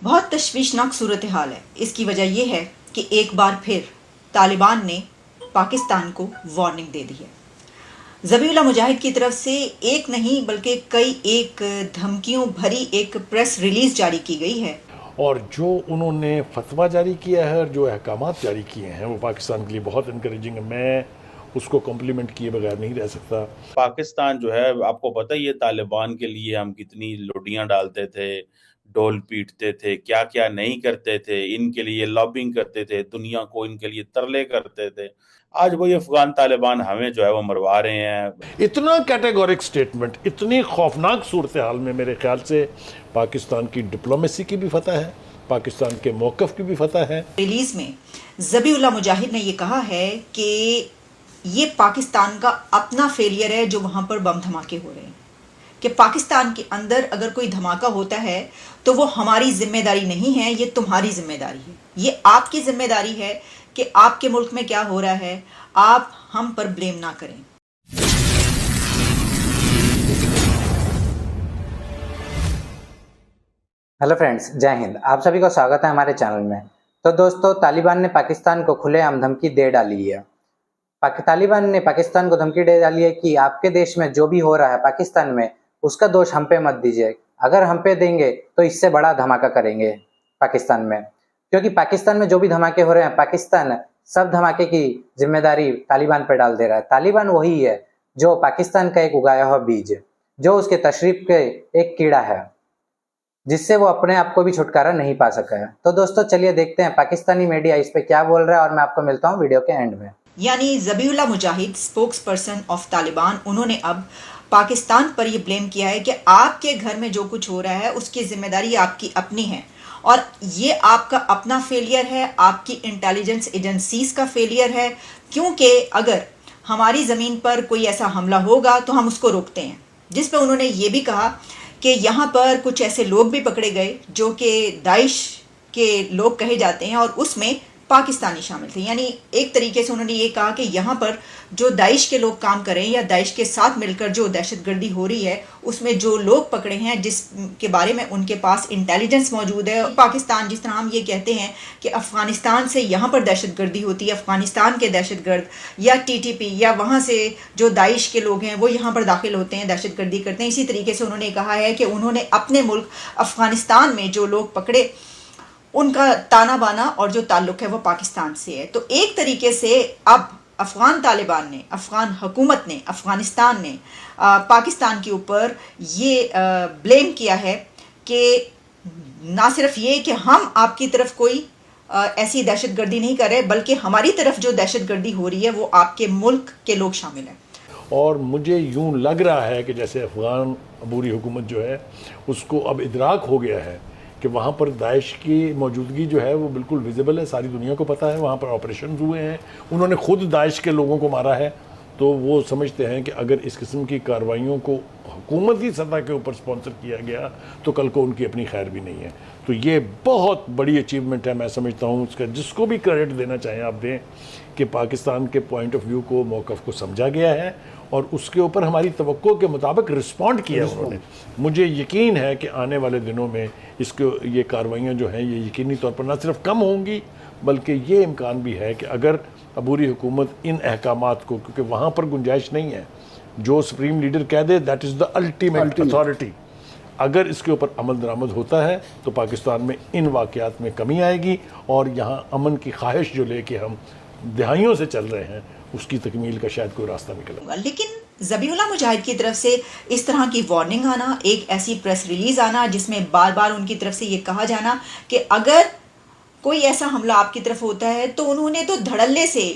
بہت تشویشناک صورتحال ہے. اس کی وجہ یہ ہے کہ ایک بار پھر طالبان نے پاکستان کو وارننگ دے دی ہے. ذبیح اللہ مجاہد کی طرف سے ایک نہیں بلکہ کئی ایک دھمکیوں بھری ایک پریس ریلیز جاری کی گئی ہے. اور جو انہوں نے فتویٰ جاری کیا ہے اور جو احکامات جاری کیے ہیں وہ پاکستان کے لیے بہت انکریجنگ ہے. میں اس کو کمپلیمنٹ کیے بغیر نہیں رہ سکتا. پاکستان جو ہے آپ کو پتہ ہی ہے طالبان کے لیے ہم کتنی لوڈیاں ڈالتے تھے، ڈول پیٹتے تھے، کیا کیا نہیں کرتے تھے، ان کے لیے لابنگ کرتے تھے، دنیا کو ان کے لیے ترلے کرتے تھے. آج وہی افغان طالبان ہمیں جو ہے وہ مروا رہے ہیں. اتنا کیٹیگورک سٹیٹمنٹ، اتنی خوفناک صورتحال میں میرے خیال سے پاکستان کی ڈپلومیسی کی بھی فتح ہے، پاکستان کے موقف کی بھی فتح ہے. ریلیز میں ذبیح اللہ مجاہد نے یہ کہا ہے کہ یہ پاکستان کا اپنا فیلئر ہے جو وہاں پر بم دھماکے ہو رہے ہیں، کہ پاکستان کے اندر اگر کوئی دھماکہ ہوتا ہے تو وہ ہماری ذمہ داری نہیں ہے، یہ تمہاری ذمہ داری ہے، یہ آپ کی ذمہ داری ہے کہ آپ کے ملک میں کیا ہو رہا ہے، آپ ہم پر بلیم نہ کریں. ہیلو فرینڈز، جے ہند. آپ سبھی کو سواگت ہے ہمارے چینل میں. تو دوستو، طالبان نے پاکستان کو کھلے عام دھمکی دے ڈالی ہے. طالبان نے پاکستان کو دھمکی دے ڈالی ہے کہ آپ کے دیش میں جو بھی ہو رہا ہے پاکستان میں، اس کا دوش ہم پہ مت دیجیے. اگر ہم پہ دیں گے تو اس سے بڑا دھماکہ کریں گے پاکستان میں. کیونکہ پاکستان میں جو بھی دھماکے ہو رہے ہیں، پاکستان سب دھماکے کی ذمہ داری طالبان پہ ڈال دے رہا ہے. طالبان وہی ہے جو پاکستان کا ایک اگایا ہوا بیج، جو اس کے تشریف کے ایک کیڑا ہے، جس سے وہ اپنے آپ کو بھی چھٹکارا نہیں پا سکا ہے. تو دوستو چلیے دیکھتے ہیں پاکستانی میڈیا اس پہ کیا بول رہا ہے، اور میں آپ کو ملتا ہوں ویڈیو کے اینڈ میں. یعنی ذبیح اللہ مجاہد، اسپوکس پرسن آف طالبان، انہوں نے اب پاکستان پر یہ بلیم کیا ہے کہ آپ کے گھر میں جو کچھ ہو رہا ہے اس کی ذمہ داری آپ کی اپنی ہے، اور یہ آپ کا اپنا فیلئر ہے، آپ کی انٹیلیجنس ایجنسیز کا فیلئر ہے، کیونکہ اگر ہماری زمین پر کوئی ایسا حملہ ہوگا تو ہم اس کو روکتے ہیں. جس پہ انہوں نے یہ بھی کہا کہ یہاں پر کچھ ایسے لوگ بھی پکڑے گئے جو کہ داعش کے لوگ کہے جاتے ہیں، اور اس میں پاکستانی شامل تھے. یعنی ایک طریقے سے انہوں نے یہ کہا کہ یہاں پر جو داعش کے لوگ کام کریں یا داعش کے ساتھ مل کر جو دہشت گردی ہو رہی ہے، اس میں جو لوگ پکڑے ہیں جس کے بارے میں ان کے پاس انٹیلیجنس موجود ہے. پاکستان، جس طرح ہم یہ کہتے ہیں کہ افغانستان سے یہاں پر دہشت گردی ہوتی ہے، افغانستان کے دہشت گرد یا ٹی ٹی پی یا وہاں سے جو داعش کے لوگ ہیں وہ یہاں پر داخل ہوتے ہیں، دہشت گردی کرتے ہیں، اسی طریقے سے انہوں نے کہا ہے کہ انہوں نے اپنے ملک افغانستان میں جو لوگ پکڑے ان کا تانا بانا اور جو تعلق ہے وہ پاکستان سے ہے. تو ایک طریقے سے اب افغان طالبان نے، افغان حکومت نے، افغانستان نے پاکستان کے اوپر یہ بلیم کیا ہے کہ نہ صرف یہ کہ ہم آپ کی طرف کوئی ایسی دہشت گردی نہیں کر رہے، بلکہ ہماری طرف جو دہشت گردی ہو رہی ہے وہ آپ کے ملک کے لوگ شامل ہیں. اور مجھے یوں لگ رہا ہے کہ جیسے افغان عبوری حکومت جو ہے اس کو اب ادراک ہو گیا ہے کہ وہاں پر داعش کی موجودگی جو ہے وہ بالکل ویزیبل ہے، ساری دنیا کو پتہ ہے، وہاں پر آپریشنز ہوئے ہیں، انہوں نے خود داعش کے لوگوں کو مارا ہے. تو وہ سمجھتے ہیں کہ اگر اس قسم کی کارروائیوں کو حکومتی سطح کے اوپر سپانسر کیا گیا تو کل کو ان کی اپنی خیر بھی نہیں ہے. تو یہ بہت بڑی اچیومنٹ ہے، میں سمجھتا ہوں اس کا جس کو بھی کریڈٹ دینا چاہیں آپ دیں، کہ پاکستان کے پوائنٹ آف ویو کو، موقف کو سمجھا گیا ہے اور اس کے اوپر ہماری توقع کے مطابق رسپونڈ کیا انہوں نے. مجھے یقین ہے کہ آنے والے دنوں میں اس کو یہ کارروائیاں جو ہیں یہ یقینی طور پر نہ صرف کم ہوں گی، بلکہ یہ امکان بھی ہے کہ اگر عبوری حکومت ان احکامات کو، کیونکہ وہاں پر گنجائش نہیں ہے، جو سپریم لیڈر کہہ دے that is the ultimate authority, اگر اس کے اوپر عمل درآمد ہوتا ہے تو پاکستان میں ان واقعات میں کمی آئے گی، اور یہاں امن کی خواہش جو لے کے ہم دہائیوں سے چل رہے ہیں اس کی تکمیل کا شاید کوئی راستہ نکلے گا. لیکن ذبیح اللہ مجاہد کی طرف سے اس طرح کی وارننگ آنا، ایک ایسی پریس ریلیز آنا جس میں بار بار ان کی طرف سے یہ کہا جانا کہ اگر کوئی ایسا حملہ آپ کی طرف ہوتا ہے تو انہوں نے تو دھڑلے سے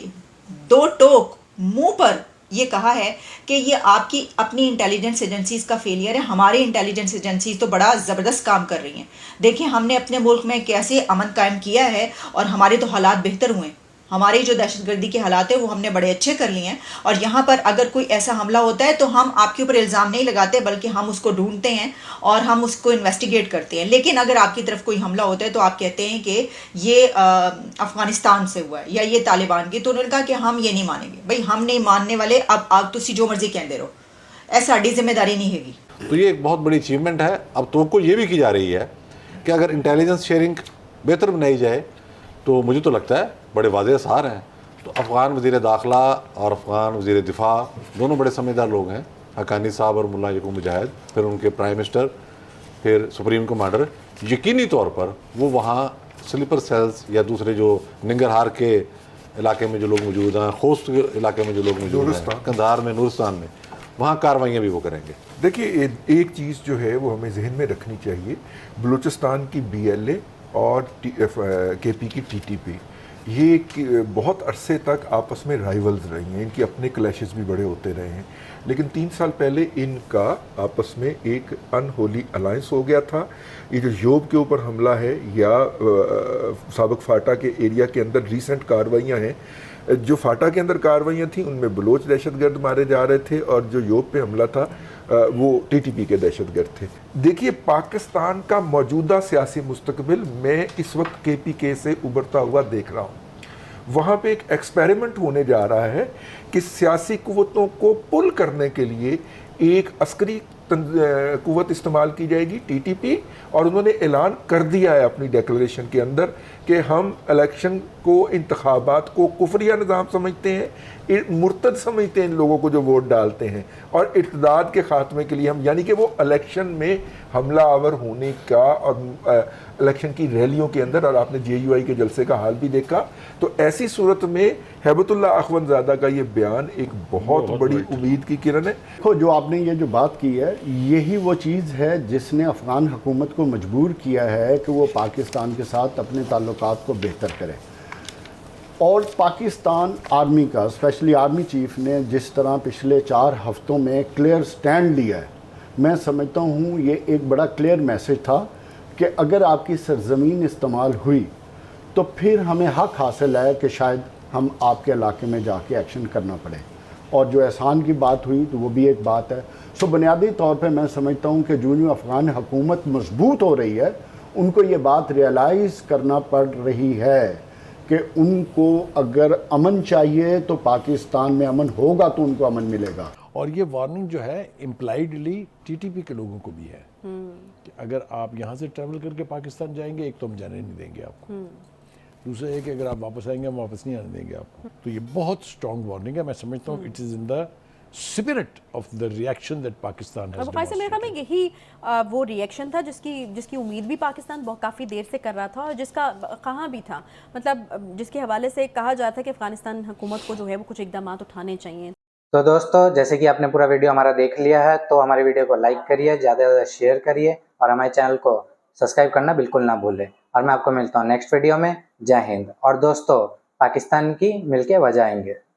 دو ٹوک منہ پر یہ کہا ہے کہ یہ آپ کی اپنی انٹیلیجنس ایجنسیز کا فیلئر ہے، ہماری انٹیلیجنس ایجنسیز تو بڑا زبردست کام کر رہی ہیں. دیکھیں ہم نے اپنے ملک میں کیسے امن قائم کیا ہے اور ہمارے تو حالات بہتر ہوئے ہیں، ہمارے جو دہشت گردی کے حالات ہیں وہ ہم نے بڑے اچھے کر لیے ہیں، اور یہاں پر اگر کوئی ایسا حملہ ہوتا ہے تو ہم آپ کے اوپر الزام نہیں لگاتے بلکہ ہم اس کو ڈھونڈتے ہیں اور ہم اس کو انویسٹیگیٹ کرتے ہیں. لیکن اگر آپ کی طرف کوئی حملہ ہوتا ہے تو آپ کہتے ہیں کہ یہ افغانستان سے ہوا ہے یا یہ طالبان کی. تو انہوں نے کہا کہ ہم یہ نہیں مانیں گے. بھائی ہم نہیں ماننے والے، اب آپ تسی جو مرضی کہندے رہو، ایسا ساڈی ذمہ داری نہیں ہے گی. تو یہ ایک بہت بڑی اچیومنٹ ہے. اب توقع یہ بھی کی جا رہی ہے کہ اگر انٹیلیجنس شیئرنگ بہتر بنائی جائے تو مجھے تو لگتا ہے بڑے واضح آثار ہیں. تو افغان وزیر داخلہ اور افغان وزیر دفاع دونوں بڑے سمجھدار لوگ ہیں, حقانی صاحب اور ملا یعقوب مجاہد, پھر ان کے پرائم منسٹر, پھر سپریم کمانڈر. یقینی طور پر وہ وہاں سلیپر سیلز یا دوسرے جو ننگرہار کے علاقے میں جو لوگ موجود ہیں, خوست علاقے میں جو لوگ موجود ہیں, قندھار میں, نورستان میں, وہاں کاروائیاں بھی وہ کریں گے. دیکھیے ایک چیز جو ہے وہ ہمیں ذہن میں رکھنی چاہیے, بلوچستان کی BLA اور KP کی TTP یہ بہت عرصے تک آپس میں رائیولز رہی ہیں, ان کی اپنے کلیشز بھی بڑے ہوتے رہے ہیں, لیکن 3 سال پہلے ان کا آپس میں ایک ان ہولی الائنس ہو گیا تھا. یہ جو یوب کے اوپر حملہ ہے یا سابق فاٹا کے ایریا کے اندر ریسنٹ کارروائیاں ہیں, جو فاٹا کے اندر کارروائیاں تھیں ان میں بلوچ دہشت گرد مارے جا رہے تھے, اور جو یوب پہ حملہ تھا وہ TTP کے دہشت گرد تھے. دیکھیے پاکستان کا موجودہ سیاسی مستقبل میں اس وقت KPK سے ابھرتا ہوا دیکھ رہا ہوں. وہاں پہ ایک ایکسپیریمنٹ ہونے جا رہا ہے کہ سیاسی قوتوں کو پل کرنے کے لیے ایک عسکری قوت استعمال کی جائے گی TTP, اور انہوں نے اعلان کر دیا ہے اپنی ڈیکلریشن کے اندر کہ ہم الیکشن کو, انتخابات کو کفریہ نظام سمجھتے ہیں, مرتد سمجھتے ہیں ان لوگوں کو جو ووٹ ڈالتے ہیں, اور ارتداد کے خاتمے کے لیے ہم, یعنی کہ وہ الیکشن میں حملہ آور ہونے کا, اور الیکشن کی ریلیوں کے اندر, اور آپ نے JUI کے جلسے کا حال بھی دیکھا. تو ایسی صورت میں ہیبت اللہ اخوند زادہ کا یہ بیان ایک بہت بڑی امید کی کرن ہے. جو آپ نے یہ جو بات کی ہے یہی وہ چیز ہے جس نے افغان حکومت کو مجبور کیا ہے کہ وہ پاکستان کے ساتھ اپنے تعلقات کو بہتر کرے. اور پاکستان آرمی کا, اسپیشلی آرمی چیف نے جس طرح پچھلے 4 ہفتوں میں کلیئر سٹینڈ لیا ہے, میں سمجھتا ہوں یہ ایک بڑا کلیئر میسج تھا کہ اگر آپ کی سرزمین استعمال ہوئی تو پھر ہمیں حق حاصل ہے کہ شاید ہم آپ کے علاقے میں جا کے ایکشن کرنا پڑے. اور جو احسان کی بات ہوئی تو وہ بھی ایک بات ہے. سو بنیادی طور پہ میں سمجھتا ہوں کہ جو افغان حکومت مضبوط ہو رہی ہے ان کو یہ بات ریئلائز کرنا پڑ رہی ہے کہ ان کو اگر امن چاہیے تو پاکستان میں امن ہوگا تو ان کو امن ملے گا. اور یہ وارننگ جو ہے امپلائیڈلی TTP کے لوگوں کو بھی ہے کہ اگر آپ یہاں سے ٹریول کر کے پاکستان جائیں گے, ایک تو ہم جانے نہیں دیں گے آپ کو, دوسرا ہے کہ اگر آپ واپس آئیں گے ہم واپس نہیں آنے دیں گے آپ کو. تو یہ بہت اسٹرانگ وارننگ ہے. میں سمجھتا ہوں it is in the spirit of the reaction that Pakistan has demonstrated. میرے خیال میں یہی وہ ریئیکشن تھا جس کی امید بھی پاکستان کافی دیر سے کر رہا تھا, اور جس کا کہاں بھی تھا, مطلب جس کے حوالے سے کہا جاتا ہے کہ افغانستان حکومت کو جو ہے وہ کچھ اقدامات اٹھانے چاہیے. تو دوستو جیسے کہ آپ نے پورا ویڈیو ہمارا دیکھ لیا ہے, تو ہماری ویڈیو کو لائک کریے, زیادہ سے زیادہ شیئر کریے, اور ہمارے چینل کو سبسکرائب کرنا بالکل نہ بھولیں. اور میں آپ کو ملتا ہوں نیکسٹ ویڈیو میں. جے ہند. اور دوستو پاکستان کی مل کے وجہ آئیں گے.